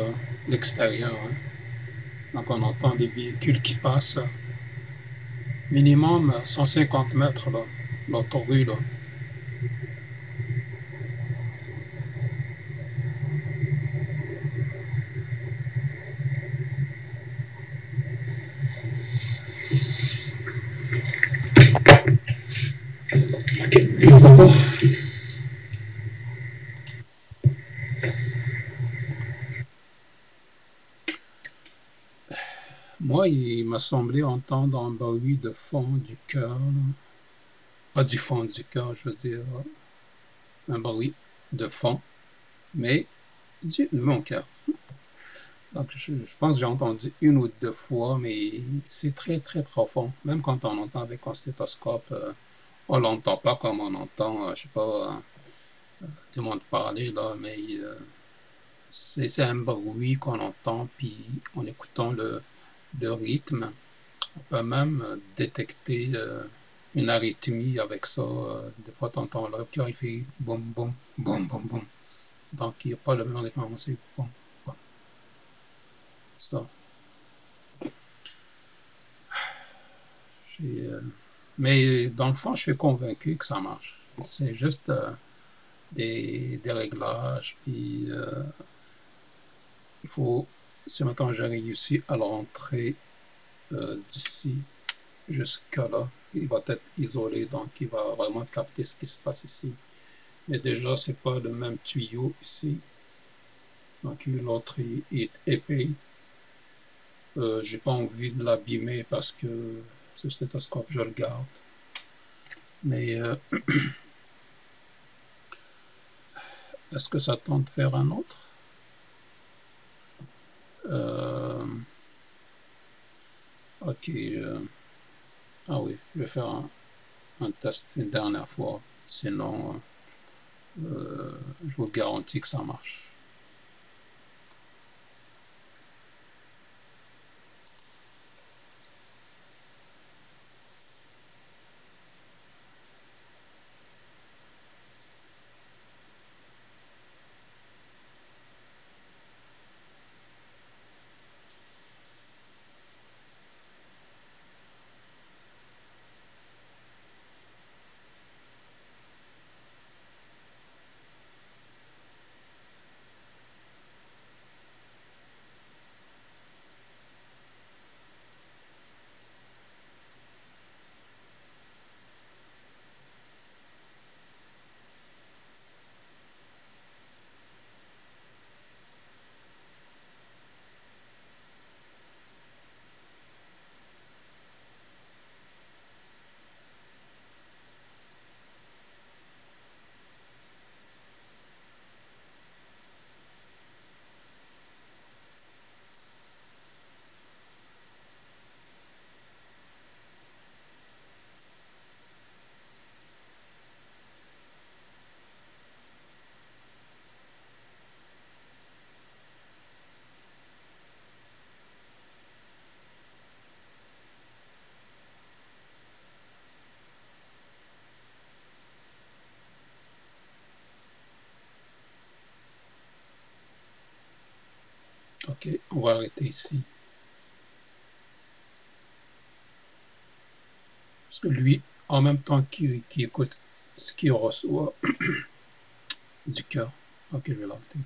l'extérieur. Hein. Donc on entend des véhicules qui passent minimum 150 mètres là, l'autoroute là. Moi, il m'a semblé entendre un bruit de fond du cœur. Pas du fond du cœur, je veux dire. Un bruit de fond, mais de mon cœur. Donc, je pense que j'ai entendu une ou deux fois, mais c'est très, très profond. Même quand on entend avec un stéthoscope, on l'entend pas comme on entend, je sais pas, tout le monde parler, là, mais c'est un bruit qu'on entend, puis en écoutant le rythme, on peut même détecter une arythmie avec ça. Des fois, tu entends le cœur, il fait boum, boum, boum, boum, boum. Donc, il n'y a pas le même rythme, c'est boum, boum. Ça. Euh, mais dans le fond, je suis convaincu que ça marche. C'est juste des réglages, puis il faut, si maintenant j'ai réussi à le rentrer d'ici jusqu'à là, il va être isolé, donc il va vraiment capter ce qui se passe ici. Mais déjà, c'est pas le même tuyau ici. Donc l'autre est épais. J'ai pas envie de l'abîmer parce que ce stéthoscope, je le garde. Mais est-ce que ça tente de faire un autre? Euh, ok. Ah oui, je vais faire un test une dernière fois. Sinon, je vous garantis que ça marche. Ok, on va arrêter ici. Parce que lui, en même temps qu'il écoute ce qu'il reçoit du cœur. Ok, je vais l'arrêter.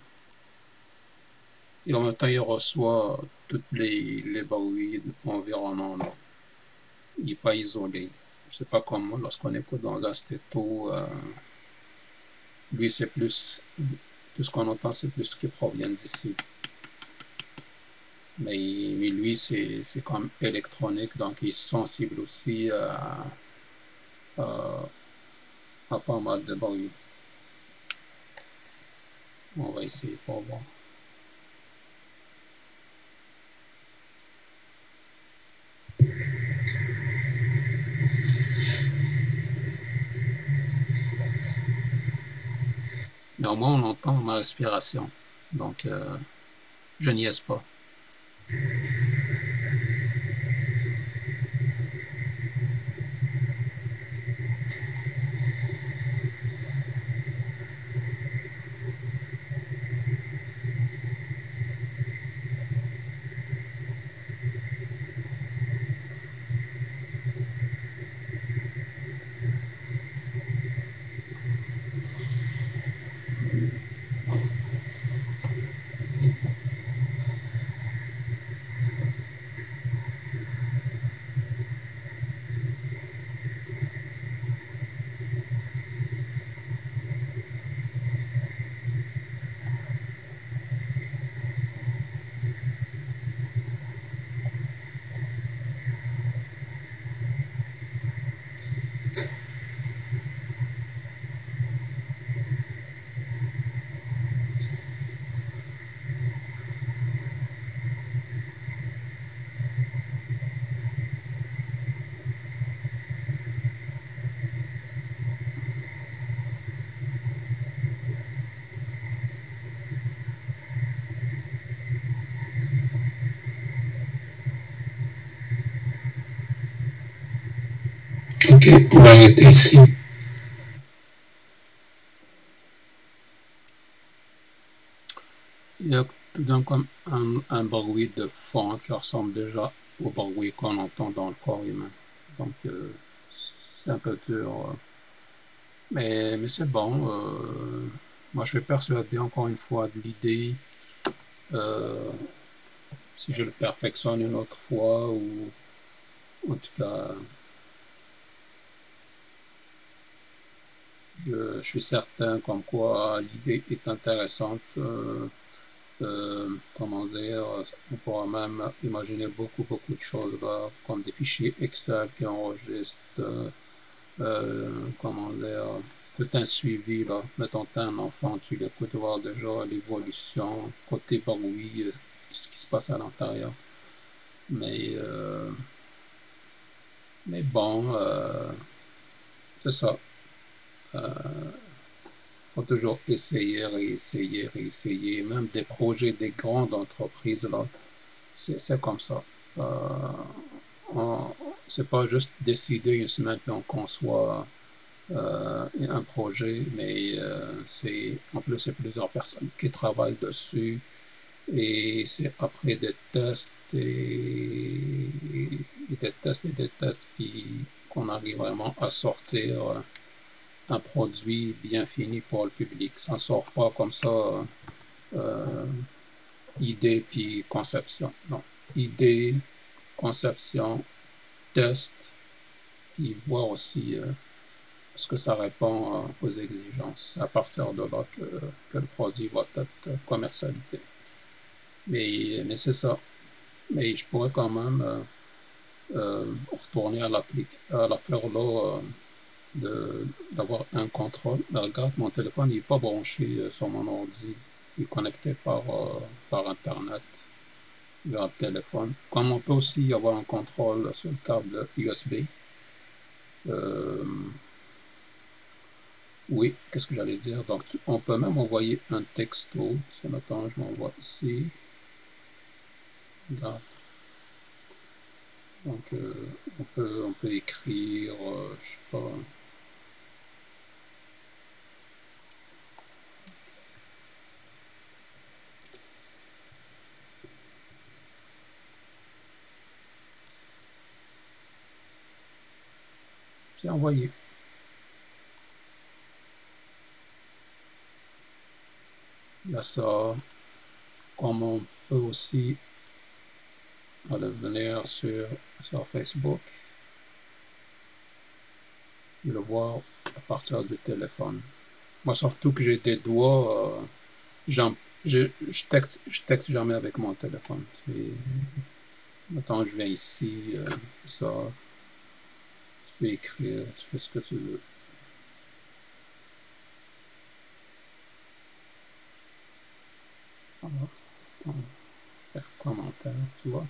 Et en même temps, il reçoit toutes les bruits environnants. Il n'est pas isolé. C'est pas comme lorsqu'on écoute dans un stéto. Lui, c'est plus. Tout ce qu'on entend, c'est plus ce qui provient d'ici. Mais lui, c'est comme électronique, donc il est sensible aussi à, à pas mal de bruit. On va essayer pour voir. Mais au moins, on entend ma respiration. Donc, je niaise pas. Ok, on va arrêter ici. Il y a tout d'un coup un bruit de fond qui ressemble déjà au bruit qu'on entend dans le corps humain. Donc, c'est un peu dur. Mais c'est bon. Moi, je suis persuadé, encore une fois, de l'idée. Euh, si je le perfectionne une autre fois, ou en tout cas, je suis certain comme quoi l'idée est intéressante. Comment dire, on pourra même imaginer beaucoup de choses là, comme des fichiers Excel qui enregistrent, comment dire, c'est tout un suivi là. Mettons un enfant, tu l'écoutes voir déjà l'évolution, côté bruit, ce qui se passe à l'intérieur. Mais, euh, mais bon, c'est ça. Faut toujours essayer, réessayer. Même des projets des grandes entreprises là, c'est comme ça. C'est pas juste décider une semaine puis on conçoit un projet, mais en plus c'est plusieurs personnes qui travaillent dessus et c'est après des tests et des tests puis qu'on arrive vraiment à sortir un produit bien fini pour le public. Ça ne sort pas comme ça euh, idée puis conception. Non, idée, conception, test, puis voir aussi ce que ça répond aux exigences. C'est à partir de là que le produit va être commercialisé. Mais c'est ça. Mais je pourrais quand même retourner à l'affaire là d'avoir un contrôle. Mais regarde, mon téléphone n'est pas branché sur mon ordi. Il est connecté par Internet vers le téléphone. Comme on peut aussi avoir un contrôle sur le câble USB. Euh, oui, qu'est-ce que j'allais dire? Donc, on peut même envoyer un texto. Si maintenant je m'envoie ici. Regarde. Donc, on peut écrire, je sais pas. c'est envoyé. Il y a ça. Comme on peut aussi aller venir sur Facebook et le voir à partir du téléphone. Moi, surtout que j'ai des doigts, je texte jamais avec mon téléphone. Maintenant, je viens ici, ça, tu peux écrire, tu fais ce que tu veux. Voilà. Donc, faire commentaire, tu vois.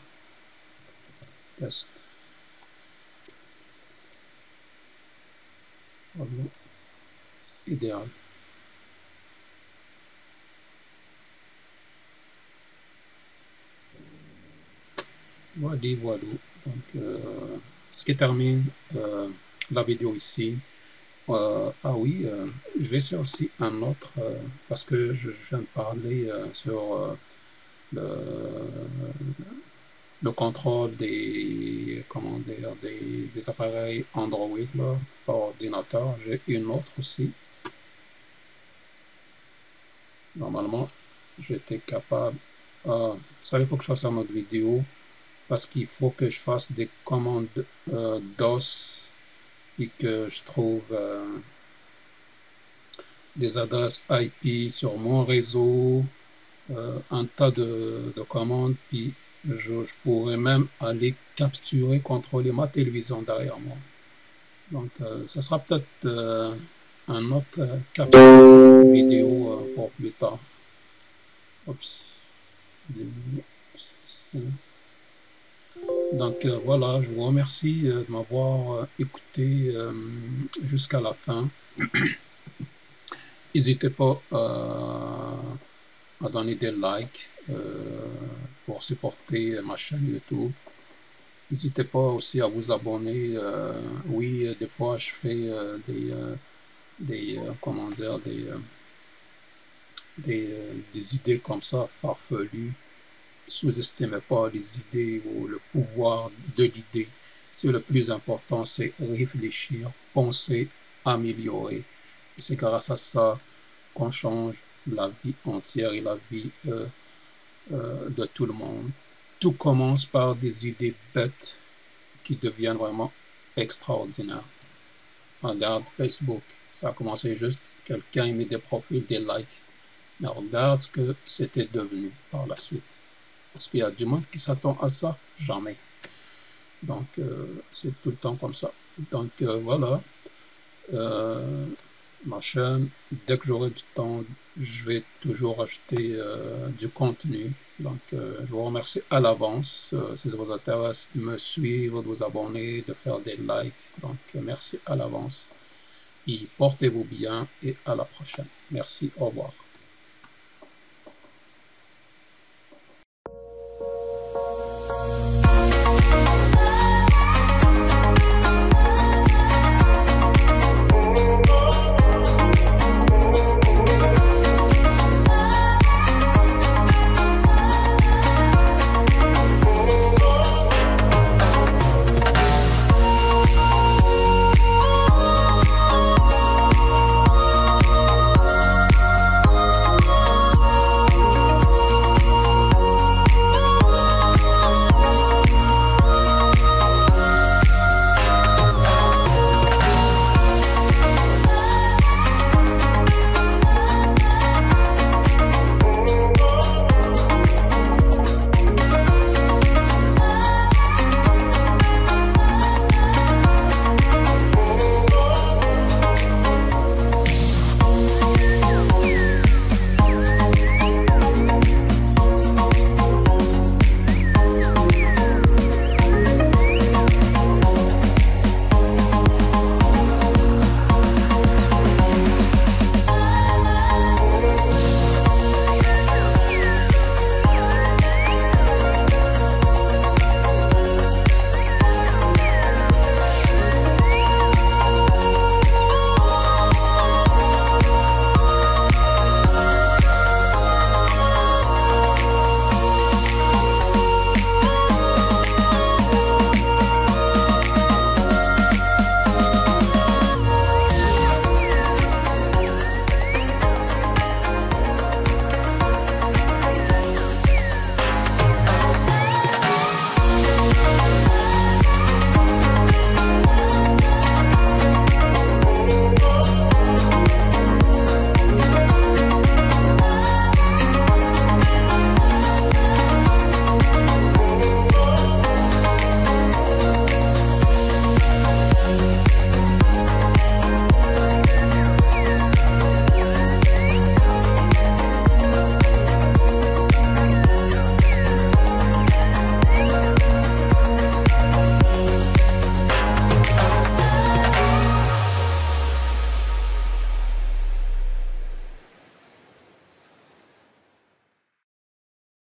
Test. Voilà. C'est idéal. Voilà. Donc, ce qui termine la vidéo ici. Ah oui, je vais essayer aussi un autre, parce que je viens de parler sur le contrôle des, comment dire, des appareils Android là, par ordinateur. J'ai une autre aussi. Normalement, j'étais capable. Ça, il faut que je fasse une autre vidéo parce qu'il faut que je fasse des commandes DOS et que je trouve des adresses IP sur mon réseau, un tas de commandes, puis je pourrais même aller capturer, contrôler ma télévision derrière moi. Donc, ce sera peut-être un autre capture vidéo pour plus tard. Oups. Donc voilà, je vous remercie de m'avoir écouté jusqu'à la fin. N'hésitez pas à donner des likes pour supporter ma chaîne YouTube. N'hésitez pas aussi à vous abonner. Oui, des fois je fais comment dire, des idées comme ça, farfelues. Sous-estimez pas les idées ou le pouvoir de l'idée. C'est le plus important, c'est réfléchir, penser, améliorer. C'est grâce à ça qu'on change la vie entière et la vie de tout le monde. Tout commence par des idées bêtes qui deviennent vraiment extraordinaires. Regarde Facebook, ça a commencé juste, quelqu'un met des profils, des likes. Mais regarde ce que c'était devenu par la suite. Est-ce qu'il y a du monde qui s'attend à ça? Jamais. Donc, c'est tout le temps comme ça. Donc, voilà. Ma chaîne, dès que j'aurai du temps, je vais toujours acheter du contenu. Donc, je vous remercie à l'avance si ça vous intéresse de me suivre, de vous abonner, de faire des likes. Donc, merci à l'avance. Et portez-vous bien et à la prochaine. Merci, au revoir.